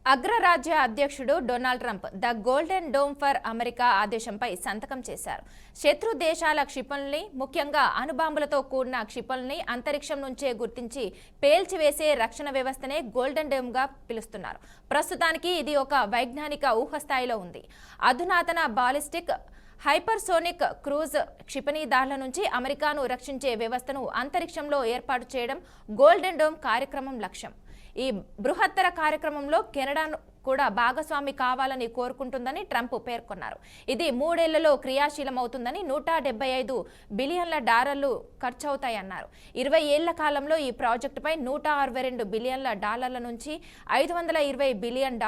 అగ్రరాజ్య అధ్యక్షుడు Donald Trump the Golden Dome for America ఆదేశంపై సంతకం చేశారు. శత్రు దేశాల క్షిపణుల్ని, ముఖ్యంగా అణుబాంబులతో కూడిన క్షిపణుల్ని అంతరిక్షం నుంచే గుర్తించి పేల్చివేసే రక్షణ వ్యవస్థనే గోల్డెన్ డోమ్ గా పిలుస్తున్నారు. ప్రస్తుతానికి ఇది ఒక వైజ్ఞానిక ఊహస్థాయిలో ఉంది. అధునాతన బాలిస్టిక్ హైపర్సోనిక్ క్రూజ్ క్షిపణిదాడుల నుంచి అమెరికాను రక్షించే వ్యవస్థను అంతరిక్షంలో ఏర్పాటు చేయడం గోల్డెన్ డోమ్ కార్యక్రమం లక్ష్యం. ఈ బృహత్తర కార్యక్రమంలో కెనడాను కూడా భాగస్వామి కావాలని కోరుకుంటుందని ట్రంప్ పేర్కొన్నారు. ఇది 3 ఏళ్లలో క్రియాశీలమవుతుందని, $175 బిలియన్ల ఖర్చవుతాయన్నారు. 20 ఏళ్ల కాలంలో ఈ ప్రాజెక్టుపై $162 బిలియన్ల నుంచి $520 బిలియన్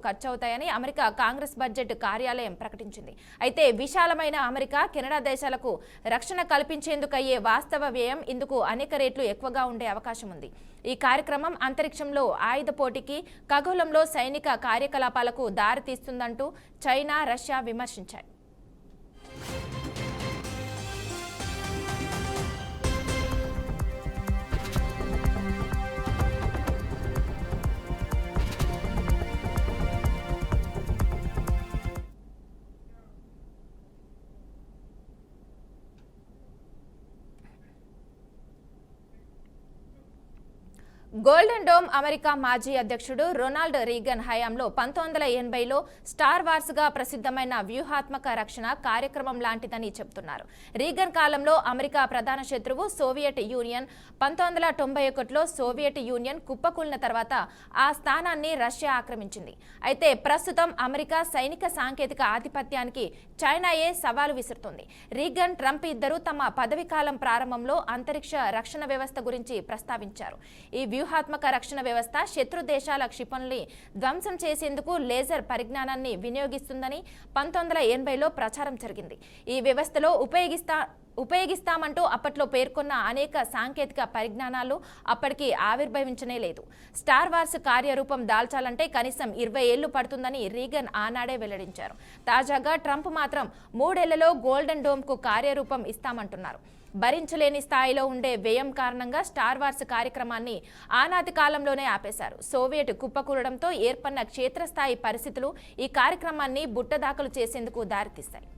ఖర్చవుతాయని అమెరికా కాంగ్రెస్ బడ్జెట్ కార్యాలయం ప్రకటించింది. అయితే విశాలమైన అమెరికా, కెనడా దేశాలకు రక్షణ కల్పించేందుకయ్యే వాస్తవ వ్యయం ఇందుకు అనేక రెట్లు ఎక్కువగా ఉండే అవకాశం ఉంది. ఈ కార్యక్రమం అంతరిక్షంలో ఆయుధ పోటీకి, ఖగోళంలో సైనిక కార్యకలాపాలకు దారితీస్తుందంటూ చైనా, రష్యా విమర్శించాయి. గోల్డెన్ డోమ్ అమెరికా మాజీ అధ్యక్షుడు రొనాల్డ్ రీగన్ హయాంలో 1980లో స్టార్ వార్స్ గా ప్రసిద్ధమైన వ్యూహాత్మక రక్షణ కార్యక్రమం లాంటిదని చెబుతున్నారు. రీగన్ కాలంలో అమెరికా ప్రధాన శత్రువు సోవియట్ యూనియన్. 1991లో సోవియట్ యూనియన్ కుప్పకూలిన తర్వాత ఆ స్థానాన్ని రష్యా ఆక్రమించింది. అయితే ప్రస్తుతం అమెరికా సైనిక సాంకేతిక ఆధిపత్యానికి చైనాయే సవాలు విసురుతోంది. రీగన్, ట్రంప్ ఇద్దరూ తమ పదవీకాలం ప్రారంభంలో అంతరిక్ష రక్షణ వ్యవస్థ గురించి ప్రస్తావించారు. ఈ వ్యూహాత్మక రక్షణ వ్యవస్థ శత్రు దేశాల క్షిపణుల్ని ధ్వంసం చేసేందుకు లేజర్ పరిజ్ఞానాన్ని వినియోగిస్తుందని 1980లో ప్రచారం జరిగింది. ఈ వ్యవస్థలో ఉపయోగిస్తామంటూ అప్పట్లో పేర్కొన్న అనేక సాంకేతిక పరిజ్ఞానాలు అప్పటికి ఆవిర్భవించనే లేదు. స్టార్ వార్స్ కార్యరూపం దాల్చాలంటే కనీసం 20 ఏళ్లు పడుతుందని రీగన్ ఆనాడే వెల్లడించారు. తాజాగా ట్రంప్ మాత్రం 3 ఏళ్లలో గోల్డెన్ డోమ్ కు కార్యరూపం ఇస్తామంటున్నారు. భరించలేని స్థాయిలో ఉండే వ్యయం కారణంగా స్టార్ వార్స్ కార్యక్రమాన్ని ఆనాటి కాలంలోనే ఆపేశారు. సోవియట్ కుప్పకూలడంతో ఏర్పడిన క్షేత్రస్థాయి పరిస్థితులు ఈ కార్యక్రమాన్ని బుట్టదాఖలు చేసేందుకు దారితీశాయి.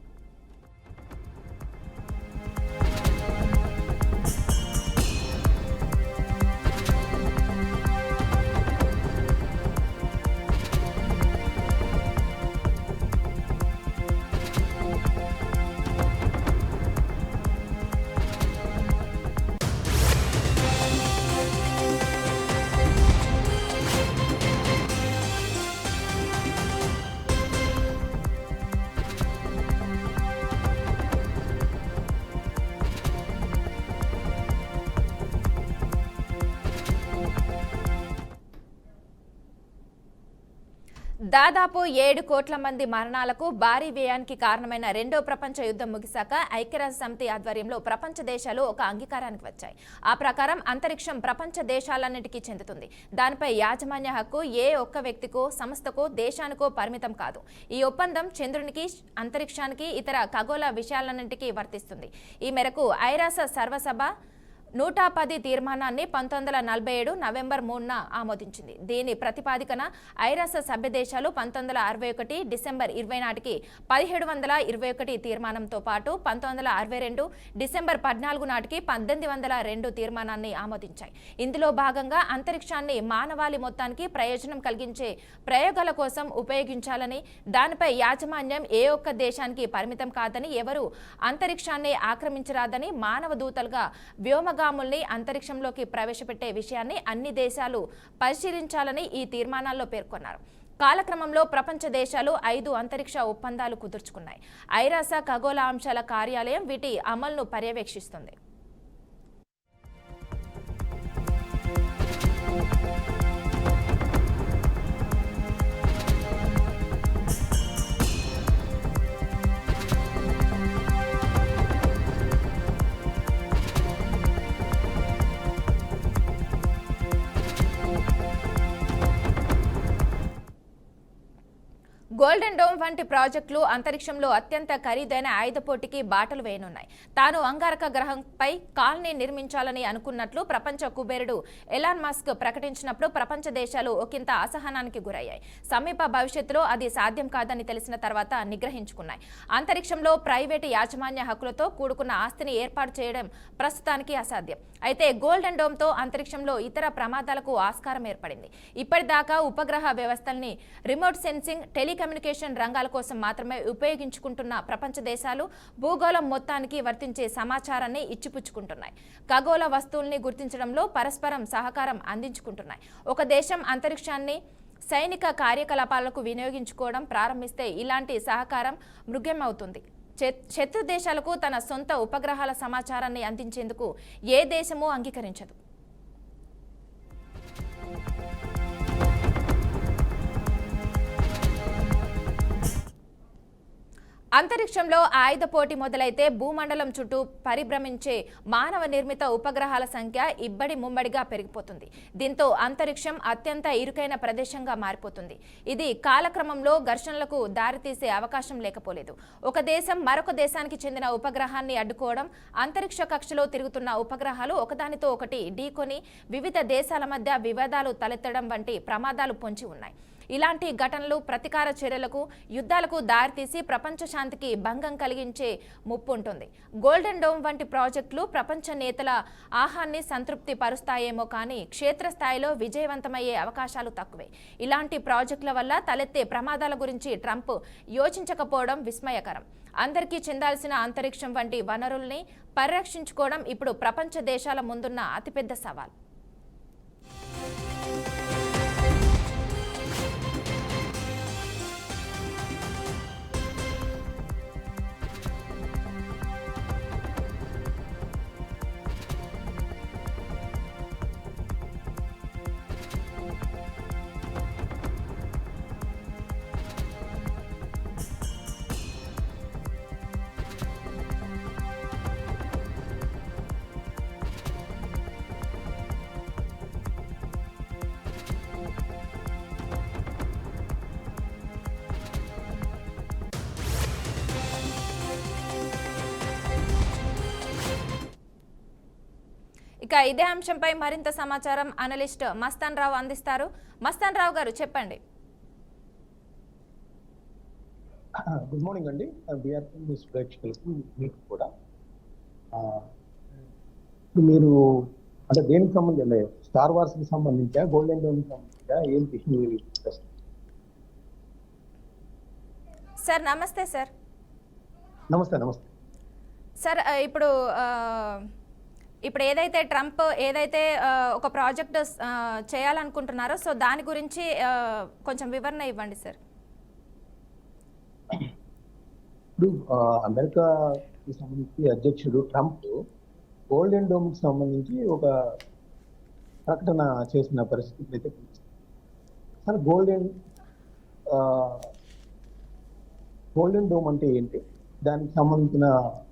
దాదాపు 7 కోట్ల మంది మరణాలకు, భారీ వ్యయానికి కారణమైన రెండో ప్రపంచ యుద్ధం ముగిశాక ఐక్యరాజ్య సమితి ఆధ్వర్యంలో ప్రపంచ దేశాలు ఒక అంగీకారానికి వచ్చాయి. ఆ ప్రకారం అంతరిక్షం ప్రపంచ దేశాలన్నిటికీ చెందుతుంది. దానిపై యాజమాన్య హక్కు ఏ ఒక్క వ్యక్తికో, సంస్థకో, దేశానికో పరిమితం కాదు. ఈ ఒప్పందం చంద్రునికి, అంతరిక్షానికి, ఇతర ఖగోళ విషయాలన్నింటికీ వర్తిస్తుంది. ఈ మేరకు ఐరాస సర్వసభ 110 తీర్మానాన్ని 1947 నవంబర్ 3న ఆమోదించింది. దీని ప్రతిపాదికన ఐరాస సభ్య దేశాలు 1961 డిసెంబర్ 20 నాటికి 1721 తీర్మానంతో పాటు 1962 డిసెంబర్ 14 నాటికి 1802 తీర్మానాన్ని ఆమోదించాయి. ఇందులో భాగంగా అంతరిక్షాన్ని మానవాళి మొత్తానికి ప్రయోజనం కలిగించే ప్రయోగాల కోసం ఉపయోగించాలని, దానిపై యాజమాన్యం ఏ ఒక్క దేశానికి పరిమితం కాదని, ఎవరు అంతరిక్షాన్ని ఆక్రమించరాదని, మానవ దూతలుగా వ్యోమగాముల్ని అంతరిక్షంలోకి ప్రవేశపెట్టే విషయాన్ని అన్ని దేశాలు పరిశీలించాలని ఈ తీర్మానాల్లో పేర్కొన్నారు. కాలక్రమంలో ప్రపంచ దేశాలు 5 అంతరిక్ష ఒప్పందాలు కుదుర్చుకున్నాయి. ఐరాస ఖగోళ అంశాల కార్యాలయం వీటి అమలును పర్యవేక్షిస్తుంది. గోల్డెన్ డోమ్ వంటి ప్రాజెక్టులు అంతరిక్షంలో అత్యంత ఖరీదైన ఆయుధ పోటీకి బాటలు వేయనున్నాయి. తాను అంగారక గ్రహంపై కాలనీ నిర్మించాలని అనుకున్నట్లు ప్రపంచ కుబేరుడు ఎలాన్ మస్క్ ప్రకటించినప్పుడు ప్రపంచ దేశాలు ఒకంత అసహనానికి గురయ్యాయి. సమీప భవిష్యత్తులో అది సాధ్యం కాదని తెలిసిన తర్వాత నిగ్రహించుకున్నాయి. అంతరిక్షంలో ప్రైవేటు యాజమాన్య హక్కులతో కూడుకున్న ఆస్తిని ఏర్పాటు చేయడం ప్రస్తుతానికి అసాధ్యం. అయితే గోల్డెన్ డోమ్ తో అంతరిక్షంలో ఇతర ప్రమాదాలకు ఆస్కారం ఏర్పడింది. ఇప్పటిదాకా ఉపగ్రహ వ్యవస్థల్ని రిమోట్ సెన్సింగ్, టెలికమ్యూనికేషన్ రంగాల కోసం మాత్రమే ఉపయోగించుకుంటున్న ప్రపంచ దేశాలు భూగోళం మొత్తానికి వర్తించే సమాచారాన్ని ఇచ్చిపుచ్చుకుంటున్నాయి. ఖగోళ వస్తువుల్ని గుర్తించడంలో పరస్పరం సహకారం అందించుకుంటున్నాయి. ఒక దేశం అంతరిక్షాన్ని సైనిక కార్యకలాపాలకు వినియోగించుకోవడం ప్రారంభిస్తే ఇలాంటి సహకారం మృగ్యమవుతుంది. శత్రు దేశాలకు తన సొంత ఉపగ్రహాల సమాచారాన్ని అందించేందుకు ఏ దేశమూ అంగీకరించదు. అంతరిక్షంలో ఆయుధ పోటీ మొదలైతే భూమండలం చుట్టూ పరిభ్రమించే మానవ నిర్మిత ఉపగ్రహాల సంఖ్య ఇబ్బడి ముమ్మడిగా పెరిగిపోతుంది. దీంతో అంతరిక్షం అత్యంత ఇరుకైన ప్రదేశంగా మారిపోతుంది. ఇది కాలక్రమంలో ఘర్షణలకు దారితీసే అవకాశం లేకపోలేదు. ఒక దేశం మరొక దేశానికి చెందిన ఉపగ్రహాన్ని అడ్డుకోవడం, అంతరిక్ష కక్షలో తిరుగుతున్న ఉపగ్రహాలు ఒకదానితో ఒకటి ఢీకొని వివిధ దేశాల మధ్య వివాదాలు తలెత్తడం వంటి ప్రమాదాలు పొంచి ఉన్నాయి. ఇలాంటి ఘటనలు ప్రతీకార చర్యలకు, యుద్ధాలకు దారితీసి ప్రపంచ శాంతికి భంగం కలిగించే ముప్పు ఉంటుంది. గోల్డెన్ డోమ్ వంటి ప్రాజెక్టులు ప్రపంచ నేతల ఆహాన్ని సంతృప్తి పరుస్తాయేమో కానీ క్షేత్రస్థాయిలో విజయవంతమయ్యే అవకాశాలు తక్కువే. ఇలాంటి ప్రాజెక్టుల వల్ల తలెత్తే ప్రమాదాల గురించి ట్రంప్ యోచించకపోవడం విస్మయకరం. అందరికీ చెందాల్సిన అంతరిక్షం వంటి వనరుల్ని పరిరక్షించుకోవడం ఇప్పుడు ప్రపంచ దేశాల ముందున్న అతిపెద్ద సవాల్. ఇక ఇదే అంశంపై మరింత సమాచారం అనలిస్ట్ మస్తాన్ రావు అందిస్తారు. మస్తాన్ రావు గారు చెప్పండి. గుడ్ మార్నింగ్ అండి. న్యూస్ ప్రేక్షకులకు మీకు కూడా మీరు అంటే దేనికి సంబంధించి స్టార్ వార్స్ కి సంబంధించా, గోల్డెన్ డోమ్ కి సంబంధించా ఏంటి? సార్ నమస్తే. సార్ నమస్తే. నమస్తే సార్, ఇప్పుడు ఏదైతే ట్రంప్ ఒక ప్రాజెక్ట్ చేయాలనుకుంటున్నారో సో దాని గురించి కొంచెం వివరణ ఇవ్వండి సార్. ఇప్పుడు అమెరికాకి సంబంధించి అధ్యక్షుడు ట్రంప్ గోల్డెన్ డోమ్ కి సంబంధించి ఒక ప్రకటన చేసిన పరిస్థితి అయితే సార్, గోల్డెన్ డోమ్ అంటే ఏంటి, దానికి సంబంధించిన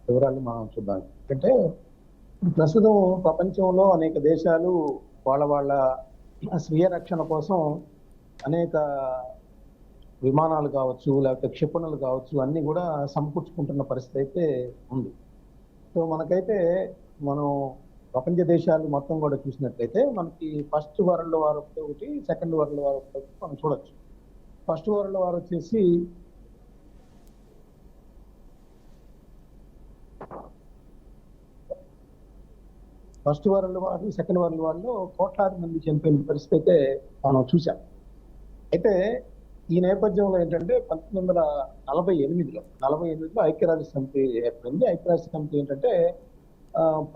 వివరాలు మనం చూద్దాం. అంటే ప్రస్తుతం ప్రపంచంలో అనేక దేశాలు వాళ్ళ స్వీయ రక్షణ కోసం అనేక విమానాలు కావచ్చు, లేకపోతే క్షిపణులు కావచ్చు, అన్ని కూడా సమకూర్చుకుంటున్న పరిస్థితి అయితే ఉంది. సో మనం ప్రపంచ దేశాలు మొత్తం కూడా చూసినట్లయితే మనకి ఫస్ట్ వరల్డ్ వార్ ఒకటి, సెకండ్ వరల్డ్ వార్ ఒకటి మనం చూడొచ్చు. ఫస్ట్ వరల్డ్ వార్ వచ్చేసి first world war, second world వార్లో కోట్లాది మంది చనిపోయిన పరిస్థితి అయితే మనం చూసాం. అయితే ఈ నేపథ్యంలో ఏంటంటే 1948లో ఐక్యరాజ్య సమితి ఏర్పడింది. ఐక్యరాజ్య సమితి ఏంటంటే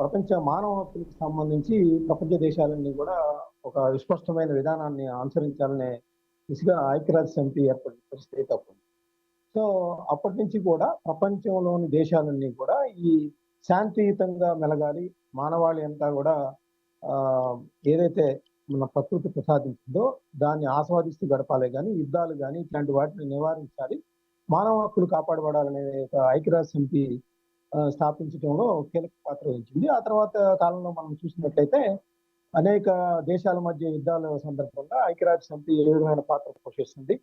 ప్రపంచ మానవ హక్కులకు సంబంధించి ప్రపంచ దేశాలన్నీ కూడా ఒక విస్పష్టమైన విధానాన్ని అనుసరించాలనే దిశగా ఐక్యరాజ్య సమితి ఏర్పడిన పరిస్థితి తప్పదు. సో అప్పటి నుంచి కూడా ప్రపంచంలోని దేశాలన్నీ కూడా ఈ శాంతియుతంగా మెలగాలి, మానవాళి అంతా కూడా ఏదైతే మన ప్రకృతి ప్రసాదించిందో దాన్ని ఆస్వాదిస్తూ గడపాలి, కానీ యుద్ధాలు కానీ ఇట్లాంటి వాటిని నివారించాలి, మానవ హక్కులు కాపాడబడాలనే ఐక్యరాజ్య సమితి స్థాపించడంలో కీలక పాత్ర వహించింది. ఆ తర్వాత కాలంలో మనం చూసినట్లయితే అనేక దేశాల మధ్య యుద్ధాల సందర్భంగా ఐక్యరాజ్య సమితి ఏ విధమైన పాత్ర పోషిస్తుంది.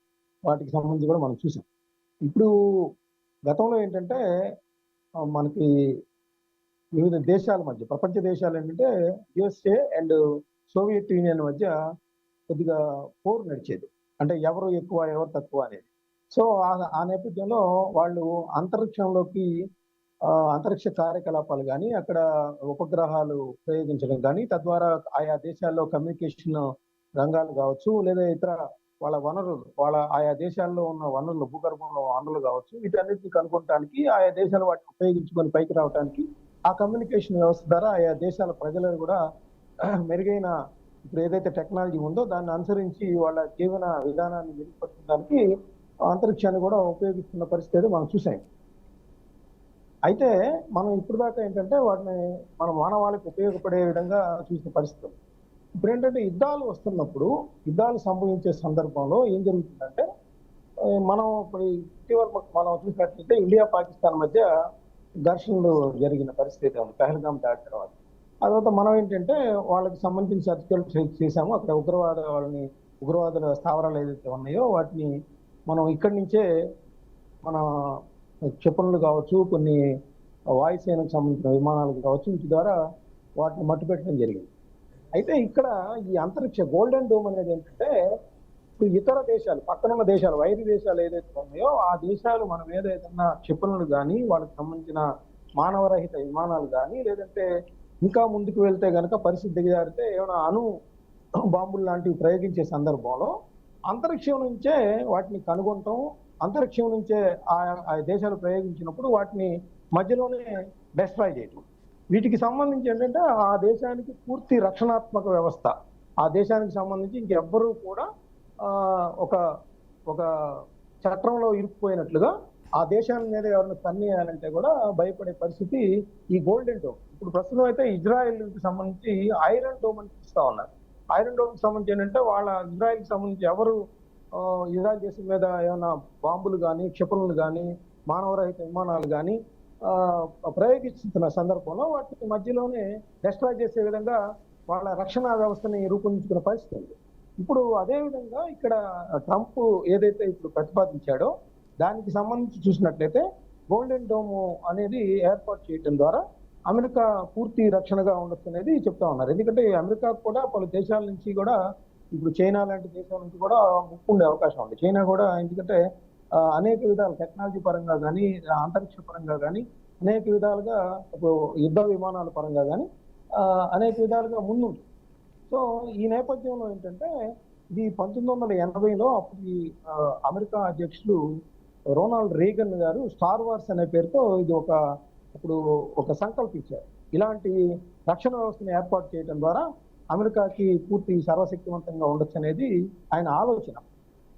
వాటికి సంబంధించి కూడా మనం చూసాం. ఇప్పుడు గతంలో ఏంటంటే మనకి వివిధ దేశాల మధ్య, ప్రపంచ దేశాలు ఏంటంటే యుఎస్ఏ అండ్ సోవియట్ యూనియన్ మధ్య కొద్దిగా పోరు నడిచేది. అంటే ఎవరు ఎక్కువ, ఎవరు తక్కువ అనేది. సో ఆ నేపథ్యంలో వాళ్ళు అంతరిక్షంలోకి అంతరిక్ష కార్యకలాపాలు గానీ, అక్కడ ఉపగ్రహాలు ప్రయోగించడం గానీ, తద్వారా ఆయా దేశాల్లో కమ్యూనికేషన్ రంగాలు కావచ్చు, లేదా ఇతర వాళ్ళ వనరులు, వాళ్ళ ఆయా దేశాల్లో ఉన్న వనరులు, భూగర్భంలో వనరులు కావచ్చు, వీటన్నిటిని కనుగొనటానికి ఆయా దేశాలు వాటిని ఉపయోగించుకొని పైకి రావటానికి ఆ కమ్యూనికేషన్ వ్యవస్థ ద్వారా ఆయా దేశాల ప్రజలను కూడా మెరుగైన ఇప్పుడు ఏదైతే టెక్నాలజీ ఉందో దాన్ని అనుసరించి వాళ్ళ జీవన విధానాన్ని మెరుగుపరచడానికి అంతరిక్షాన్ని కూడా ఉపయోగిస్తున్న పరిస్థితి మనం చూసాం. అయితే మనం ఇప్పుడు దాకా ఏంటంటే వాటిని మన మానవాళికి ఉపయోగపడే విధంగా చూసిన పరిస్థితి. ఇప్పుడు ఏంటంటే యుద్ధాలు వస్తున్నప్పుడు, యుద్ధాలు సంభవించే సందర్భంలో ఏం జరుగుతుందంటే మనం ఇప్పుడు ఇటీవల మనం చూసినట్లయితే ఇండియా పాకిస్తాన్ మధ్య ఘర్షణలు జరిగిన పరిస్థితి ఉంది పహల్గాం దాటి తర్వాత. ఆ తర్వాత మనం ఏంటంటే వాళ్ళకి సంబంధించిన చర్చలు చేశాము. అక్కడ ఉగ్రవాదుల స్థావరాలు ఏదైతే ఉన్నాయో వాటిని మనం ఇక్కడి నుంచే మన క్షిపణులు కావచ్చు, కొన్ని వాయుసేనకు సంబంధించిన విమానాలు కావచ్చు, వీటి ద్వారా వాటిని మట్టుపెట్టడం జరిగింది. అయితే ఇక్కడ ఈ అంతరిక్ష గోల్డెన్ డోమ్ అనేది ఏంటంటే ఇప్పుడు ఇతర దేశాలు, పక్కనున్న దేశాలు, వైరి దేశాలు ఏదైతే ఉన్నాయో ఆ దేశాలు మన మీద ఏదైనా క్షిపణులు కానీ, వాళ్ళకి సంబంధించిన మానవరహిత విమానాలు కానీ, లేదంటే ఇంకా ముందుకు వెళ్తే గనక పరిస్థితి దిగజారితే ఏమైనా అణు బాంబులు లాంటివి ప్రయోగించే సందర్భంలో అంతరిక్షం నుంచే వాటిని కనుగొనటం, అంతరిక్షం నుంచే ఆ దేశాలు ప్రయోగించినప్పుడు వాటిని మధ్యలోనే డెస్ట్రాయ్ చేయటం. వీటికి సంబంధించి ఏంటంటే ఆ దేశానికి పూర్తి రక్షణాత్మక వ్యవస్థ, ఆ దేశానికి సంబంధించి ఇంకెవ్వరూ కూడా ఒక ఒక చట్రంలో ఇరుక్కుపోయినట్లుగా ఆ దేశాల మీద ఎవరిని తన్నేయాలంటే కూడా భయపడే పరిస్థితి ఈ గోల్డెన్ డోమ్. ఇప్పుడు ప్రస్తుతం అయితే ఇజ్రాయెల్కి సంబంధించి ఐరన్ డోమ్ అని చూస్తా ఉన్నారు. ఐరన్ డోమ్ కి సంబంధించి ఏంటంటే వాళ్ళ ఇజ్రాయెల్కి సంబంధించి ఎవరు ఇజ్రాయెల్ దేశం మీద ఏమైనా బాంబులు కానీ, క్షిపణులు కానీ, మానవరహిత విమానాలు కానీ ప్రయోగిస్తున్న సందర్భంలో వాటిని మధ్యలోనే డిస్ట్రాయ్ చేసే విధంగా వాళ్ళ రక్షణ వ్యవస్థని రూపొందించుకున్న పరిస్థితి ఉంది. ఇప్పుడు అదే విధంగా ఇక్కడ ట్రంప్ ఏదైతే ఇప్పుడు ప్రతిపాదించాడో దానికి సంబంధించి చూసినట్లయితే గోల్డెన్ డోమ్ అనేది ఏర్పాటు చేయడం ద్వారా అమెరికా పూర్తి రక్షణగా ఉండొచ్చు అనేది చెప్తా ఉన్నారు. ఎందుకంటే అమెరికా కూడా పలు దేశాల నుంచి కూడా, ఇప్పుడు చైనా లాంటి దేశాల నుంచి కూడా ముప్పు ఉండే అవకాశం ఉంది. చైనా కూడా ఎందుకంటే అనేక విధాలు టెక్నాలజీ పరంగా కానీ, అంతరిక్ష పరంగా కానీ, అనేక విధాలుగా ఇప్పుడు యుద్ధ విమానాల పరంగా కానీ అనేక విధాలుగా ముందుంది. సో ఈ నేపథ్యంలో ఏంటంటే ఇది 1980లో అప్పుడు అమెరికా అధ్యక్షులు రోనాల్డ్ రీగన్ గారు స్టార్ వార్స్ అనే పేరుతో ఇది ఒక సంకల్పించారు. ఇలాంటి రక్షణ వ్యవస్థను ఏర్పాటు చేయడం ద్వారా అమెరికాకి పూర్తి సర్వశక్తివంతంగా ఉండొచ్చు అనేది ఆయన ఆలోచన.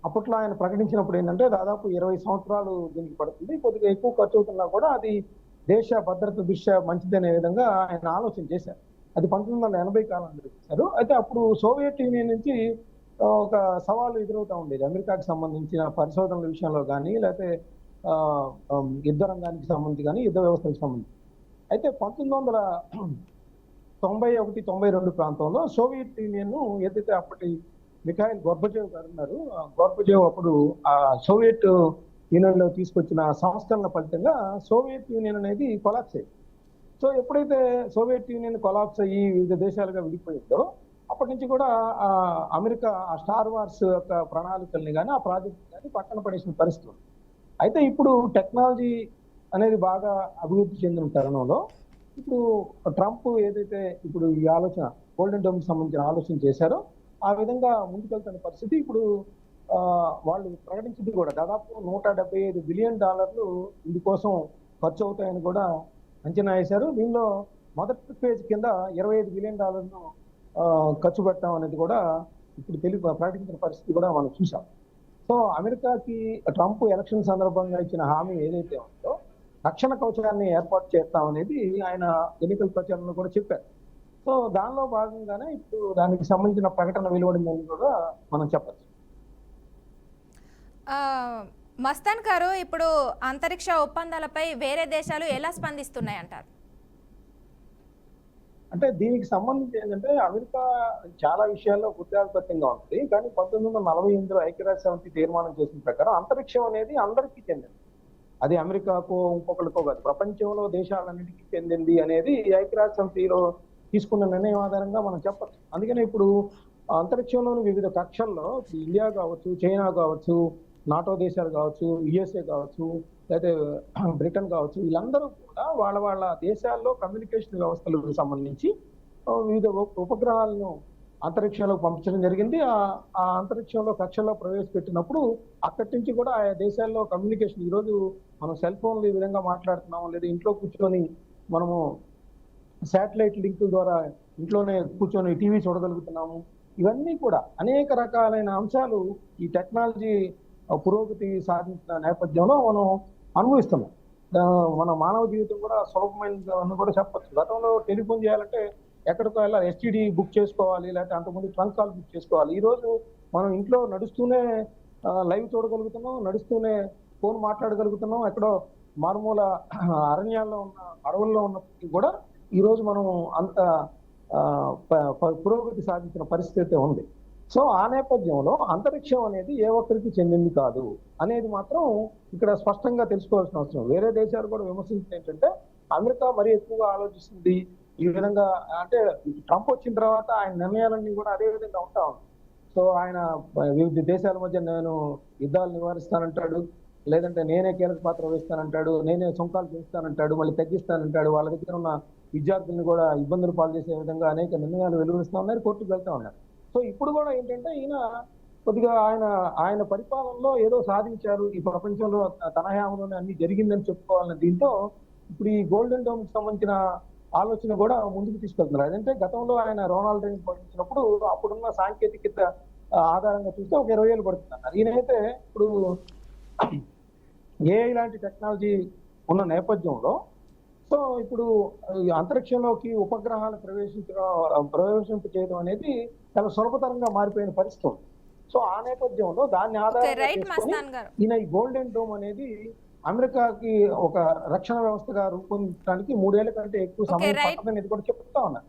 అప్పట్లో ఆయన ప్రకటించినప్పుడు ఏంటంటే దాదాపు 20 సంవత్సరాలు దీనికి పడుతుంది, కొద్దిగా ఎక్కువ ఖర్చు అవుతున్నా కూడా అది దేశ భద్రత దృష్ట్యా మంచిదనే విధంగా ఆయన ఆలోచన చేశారు. అది 1980 కాలంలో చేశారు. అయితే అప్పుడు సోవియట్ యూనియన్ నుంచి ఒక సవాలు ఎదురవుతా ఉండేది అమెరికాకి సంబంధించిన పరిశోధనల విషయంలో కానీ, లేకపోతే యుద్ధ రంగానికి సంబంధించి కానీ, యుద్ధ వ్యవస్థలకు సంబంధించి. అయితే 1991-92 ప్రాంతంలో సోవియట్ యూనియన్ ఏదైతే అప్పటి మిఖాయిల్ గోర్బచేవ్ గారు ఉన్నారు, గోర్బచేవ్ అప్పుడు ఆ సోవియట్ యూనియన్ లో తీసుకొచ్చిన సంస్కరణ ఫలితంగా సోవియట్ యూనియన్ అనేది కొలాప్స్ అయ్యింది. సో ఎప్పుడైతే సోవియట్ యూనియన్ కొలాప్స్ అయ్యి వివిధ దేశాలుగా విడిపోయిందో అప్పటి నుంచి కూడా అమెరికా ఆ స్టార్ వార్స్ యొక్క ప్రణాళికల్ని కానీ, ఆ ప్రాజెక్ట్ కానీ పక్కన పడేసిన పరిస్థితి. అయితే ఇప్పుడు టెక్నాలజీ అనేది బాగా అభివృద్ధి చెందిన తరుణంలో ఇప్పుడు ట్రంప్ ఏదైతే ఇప్పుడు ఈ ఆలోచన గోల్డెన్ డోమ్ కి సంబంధించిన ఆలోచన చేశారో ఆ విధంగా ముందుకెళ్తున్న పరిస్థితి. ఇప్పుడు వాళ్ళు ప్రకటించింది కూడా దాదాపు $175 బిలియన్ ఇందుకోసం ఖర్చు అవుతాయని కూడా అంచనా వేశారు. దీనిలో మొదటి ఫేజ్ కింద $25 బిలియన్ ఖర్చు పెట్టడం అనేది కూడా ఇప్పుడు ప్రకటించిన పరిస్థితి కూడా మనం చూసాం. సో అమెరికాకి ట్రంప్ ఎలక్షన్ సందర్భంగా ఇచ్చిన హామీ ఏదైతే ఉందో రక్షణ కవచాన్ని ఏర్పాటు చేస్తాం అనేది ఆయన ఎన్నికల ప్రచారంలో కూడా చెప్పారు. సో దానిలో భాగంగానే ఇప్పుడు దానికి సంబంధించిన ప్రకటన వెలువడిందని కూడా మనం చెప్పచ్చు. మస్తాన్ గారు, ఇప్పుడు అంతరిక్ష ఒప్పందాలపై వేరే దేశాలు ఎలా స్పందిస్తున్నాయి అంటారు? అంటే దీనికి సంబంధించి ఏంటంటే అమెరికా చాలా విషయాల్లో గుత్తాధిపత్యంగా ఉంటుంది. కానీ 1948లో ఐక్యరాజ్య సమితి తీర్మానం చేసిన ప్రకారం అంతరిక్షం అనేది అందరికీ చెందింది. అది అమెరికాకో ఇంకొకరికో కాదు. ప్రపంచంలో దేశాలన్నిటికీ చెందింది అనేది ఈ ఐక్యరాజ్య సమితిలో తీసుకున్న నిర్ణయం ఆధారంగా మనం చెప్పచ్చు. అందుకనే ఇప్పుడు అంతరిక్షంలోని వివిధ కక్షల్లో ఇండియా కావచ్చు, చైనా కావచ్చు, నాటో దేశాలు కావచ్చు, యుఎస్ఏ కావచ్చు, లేకపోతే బ్రిటన్ కావచ్చు, వీళ్ళందరూ కూడా వాళ్ళ వాళ్ళ దేశాల్లో కమ్యూనికేషన్ వ్యవస్థలకు సంబంధించి వివిధ ఉపగ్రహాలను అంతరిక్షంలో పంపించడం జరిగింది. ఆ అంతరిక్షంలో కక్షల్లో ప్రవేశపెట్టినప్పుడు అక్కడి నుంచి కూడా ఆయా దేశాల్లో కమ్యూనికేషన్, ఈరోజు మనం సెల్ ఫోన్లు ఈ విధంగా మాట్లాడుతున్నాము, లేదా ఇంట్లో కూర్చొని మనము శాటిలైట్ లింకుల ద్వారా ఇంట్లోనే కూర్చొని టీవీ చూడగలుగుతున్నాము. ఇవన్నీ కూడా అనేక రకాలైన అంశాలు ఈ టెక్నాలజీ పురోగతి సాధించిన నేపథ్యంలో మనం అనుభవిస్తున్నాం. మన మానవ జీవితం కూడా సులభమైనదని కూడా చెప్పచ్చు. గతంలో టెలిఫోన్ చేయాలంటే ఎక్కడికో వెళ్ళాలి, ఎస్టీడీ బుక్ చేసుకోవాలి, లేకపోతే అంతకుముందు ట్రంక్ కాల్ బుక్ చేసుకోవాలి. ఈ రోజు మనం ఇంట్లో నడుస్తూనే లైవ్ చూడగలుగుతున్నాం, నడుస్తూనే ఫోన్ మాట్లాడగలుగుతున్నాం. ఎక్కడో మారుమూల అరణ్యాల్లో ఉన్న అడవుల్లో ఉన్నప్పటికీ కూడా ఈ రోజు మనం అంత పురోగతి సాధించిన పరిస్థితి ఉంది. సో ఆ నేపథ్యంలో అంతరిక్షం అనేది ఏ ఒక్కరికి చెందింది కాదు అనేది మాత్రం ఇక్కడ స్పష్టంగా తెలుసుకోవాల్సిన అవసరం. వేరే దేశాలు కూడా విమర్శించింది ఏంటంటే అమెరికా మరీ ఎక్కువగా ఆలోచిస్తుంది ఈ విధంగా. అంటే ట్రంప్ వచ్చిన తర్వాత ఆయన నిర్ణయాలన్నీ కూడా అదే విధంగా ఉంటా ఉంది. సో ఆయన వివిధ దేశాల మధ్య నేను యుద్ధాలు నివారిస్తానంటాడు, లేదంటే నేనే కీలక పాత్ర వహిస్తానంటాడు, నేనే సుంకాలు పెంచుతానంటాడు, మళ్ళీ తగ్గిస్తానంటాడు. వాళ్ళ దగ్గర ఉన్న విద్యార్థులను కూడా ఇబ్బందులు పాలు చేసే విధంగా అనేక నిర్ణయాలు వెలువరిస్తా ఉన్నారు, కోర్టుకు వెళ్తా ఉన్నారు. సో ఇప్పుడు కూడా ఏంటంటే ఈయన కొద్దిగా ఆయన పరిపాలనలో ఏదో సాధించారు, ఈ ప్రపంచంలో తన హయాంలోనే అన్ని జరిగిందని చెప్పుకోవాలన్న దీంతో ఇప్పుడు ఈ గోల్డెన్ డోమ్ కి సంబంధించిన ఆలోచన కూడా ముందుకు తీసుకెళ్తున్నారు. అదంటే గతంలో ఆయన రొనాల్డ్ రీగన్ పండించినప్పుడు అప్పుడున్న సాంకేతికత ఆధారంగా చూస్తే ఒక 20 ఏళ్ళు పడుతున్నారు. ఈయనైతే ఇప్పుడు ఏ ఇలాంటి టెక్నాలజీ ఉన్న నేపథ్యంలో సో ఇప్పుడు అంతరిక్షంలోకి ఉపగ్రహాలు ప్రవేశింప చేయడం అనేది చాలా సులభతరంగా మారిపోయిన పరిస్థితి ఉంది. సో ఆ నేపథ్యంలో దాన్ని ఆధారంగా ఈయన ఈ గోల్డెన్ డోమ్ అనేది అమెరికాకి ఒక రక్షణ వ్యవస్థగా రూపొందించడానికి 3 ఏళ్ల కంటే ఎక్కువ సమయం పట్టదనేది కూడా చెప్తా ఉన్నారు.